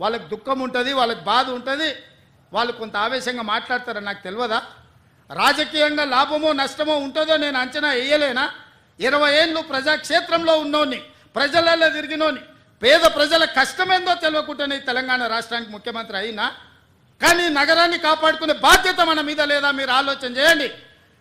వాళ్ళకి దుఃఖం ఉంటుంది, వాళ్ళకి బాధ ఉంటుంది, వాళ్ళు కొంత ఆవేశంగా మాట్లాడతారని నాకు తెలియదా? రాజకీయంగా లాభమో నష్టమో ఉంటుందో నేను అంచనా వేయలేనా? 20 ఏళ్ళు ప్రజాక్షేత్రంలో ఉన్నోని, ప్రజలలో తిరిగినోని, పేద ప్రజల కష్టమేందో తెలియకుండానే తెలంగాణ రాష్ట్రానికి ముఖ్యమంత్రి అయినా. కానీ నగరాన్ని కాపాడుకునే బాధ్యత మన మీద లేదా? మీరు ఆలోచన చేయండి.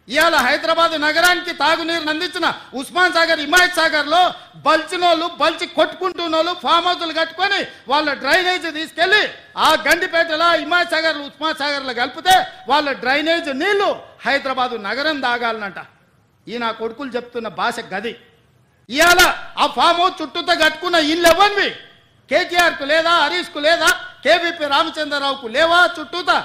ఇవాళ హైదరాబాద్ నగరానికి తాగునీరు అందించిన ఉస్మాన్ సాగర్, హిమాయత్ సాగర్లో బల్చినోళ్ళు, బల్చి కొట్టుకుంటున్నోళ్ళు ఫామ్ హౌస్లు కట్టుకొని వాళ్ళ డ్రైనేజ్ తీసుకెళ్లి ఆ గండిపేటలో హిమాయత్ సాగర్, ఉస్మాన్ సాగర్లో కలిపితే వాళ్ళ డ్రైనేజ్ నీళ్లు హైదరాబాదు నగరం తాగాలనంట. ఈ నా కొడుకులు చెప్తున్న భాష గది. ఇవాళ ఆ ఫామ్ హౌస్ చుట్టూతో కట్టుకున్న ఇల్లు ఎవరివి? కేటీఆర్కు లేదా? హరీష్కు లేదా? కేవీపీ రామచంద్రరావుకు లేవా? చుట్టూతా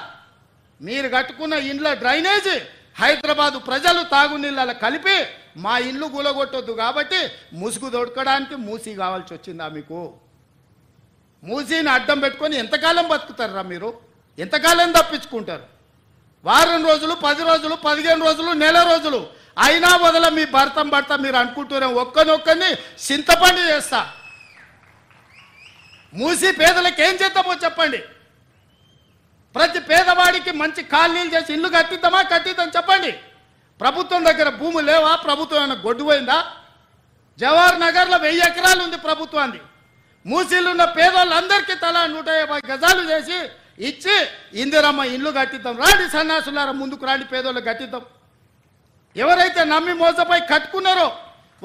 మీరు కట్టుకున్న ఇండ్ల డ్రైనేజ్ హైదరాబాదు ప్రజలు తాగునీళ్ళ కలిపి మా ఇల్లు కూలగొట్టొద్దు కాబట్టి ముసుగు దొడకడానికి మూసీ కావాల్సి వచ్చిందా మీకు? మూసీని అడ్డం పెట్టుకొని ఎంతకాలం బతుకుతారా మీరు? ఎంతకాలం తప్పించుకుంటారు? వారం రోజులు, 10 రోజులు, 15 రోజులు, నెల రోజులు అయినా వదల మీ భర్త మీరు అనుకుంటున్నాం ఒక్కనొక్కని చింతపండు చేస్తా. మూసి పేదలకు ఏం చేద్దామో చెప్పండి. ప్రతి పేదవాడికి మంచి కాలనీలు చేసి ఇల్లు కట్టిద్దామా? కట్టిద్దాం చెప్పండి. ప్రభుత్వం దగ్గర భూమి లేవా? ప్రభుత్వం ఏమైనా గొడ్డుపోయిందా? జవహర్ నగర్లో 1000 ఎకరాలు ఉంది ప్రభుత్వాన్ని. మూసీలు ఉన్న పేదోళ్ళందరికీ తలా 150 గజాలు చేసి ఇచ్చి ఇందిరమ్మ ఇల్లు కట్టిద్దాం. రాండి సన్నాసులారా, ముందుకు రాండి, పేదోళ్ళు కట్టిద్దాం. ఎవరైతే నమ్మి మోసపోయి కట్టుకున్నారో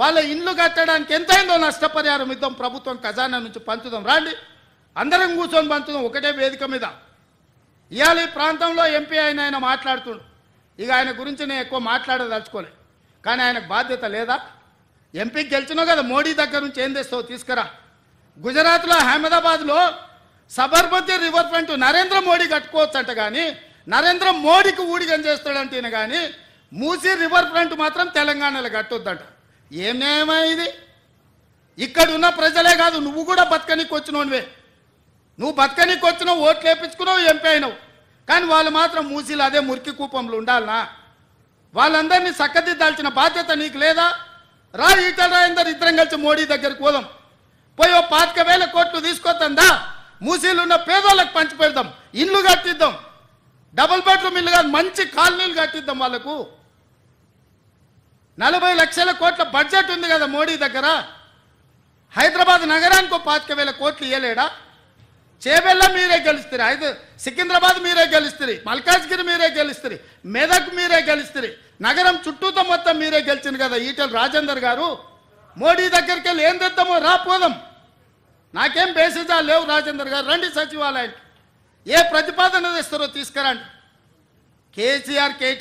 వాళ్ళ ఇల్లు కట్టడానికి ఎంతైందో నష్టపరిహారం ఇద్దాం, ప్రభుత్వం ఖజానా నుంచి పంచుదాం. రాండి, అందరం కూర్చొని పంచుదాం ఒకటే వేదిక మీద. ఇవాళ ఈ ప్రాంతంలో ఎంపీ ఆయన మాట్లాడుతుండు. ఇక ఆయన గురించి నేను ఎక్కువ మాట్లాడదలుచుకోలే, కానీ ఆయనకు బాధ్యత లేదా? ఎంపీకి గెలిచినావు కదా, మోడీ దగ్గర నుంచి ఏం తెస్తావు తీసుకురా. గుజరాత్లో అహ్మదాబాద్లో సబర్మతి రివర్ ఫ్రంట్ నరేంద్ర మోడీ కట్టుకోవచ్చు అంట, కానీ నరేంద్ర మోడీకి ఊడిగం చేస్తాడంటేనే కానీ మూసీ రివర్ ఫ్రంట్ మాత్రం తెలంగాణలో కట్టొద్దంట. ఏం న్యాయమా ఇది? ఇక్కడ ఉన్న ప్రజలే కాదు, నువ్వు కూడా బతకనీకి వచ్చినోనివే. నువ్వు బతకనీకి వచ్చినావు, ఓట్లు వేయించుకున్నావు, ఎంపీ అయినావు. కానీ వాళ్ళు మాత్రం మూసీలు అదే మురికి కూపంలో ఉండాలనా? వాళ్ళందరినీ చక్కదిద్దాల్సిన బాధ్యత నీకు లేదా? రా, ఈటల రాజేందర్ ఇద్దరం కలిసి మోడీ దగ్గరికి పోదాం. పోయి 25,000 కోట్లు తీసుకొద్దా, మూసీలు ఉన్న పేదోళ్ళకి పంచి పెడదాం, ఇల్లు కట్టిద్దాం, డబుల్ బెడ్రూమ్ ఇల్లు కాదు మంచి కాలనీలు కట్టిద్దాం వాళ్ళకు. 40 లక్షల కోట్ల బడ్జెట్ ఉంది కదా మోడీ దగ్గర. హైదరాబాద్ నగరానికి 25,000 కోట్లు ఇవ్వలేడా? చేబెల్ల మీరే గెలుస్తారు, సికింద్రాబాద్ మీరే గెలుస్తారు, మల్కాజ్గిరి మీరే గెలుస్తారు, మెదక్ మీరే గెలుస్తారు, నగరం చుట్టూతో మొత్తం మీరే గెలిచింది కదా ఈటల రాజేందర్ గారు. మోడీ దగ్గరికి వెళ్ళి ఏం తెద్దామో రా పోదాం. నాకేం బేసిజాలు లేవు. రాజేందర్ గారు రండి సచివాలయానికి, ఏ ప్రతిపాదన తెస్తారో తీసుకురండి. కేసీఆర్, కేటీఆర్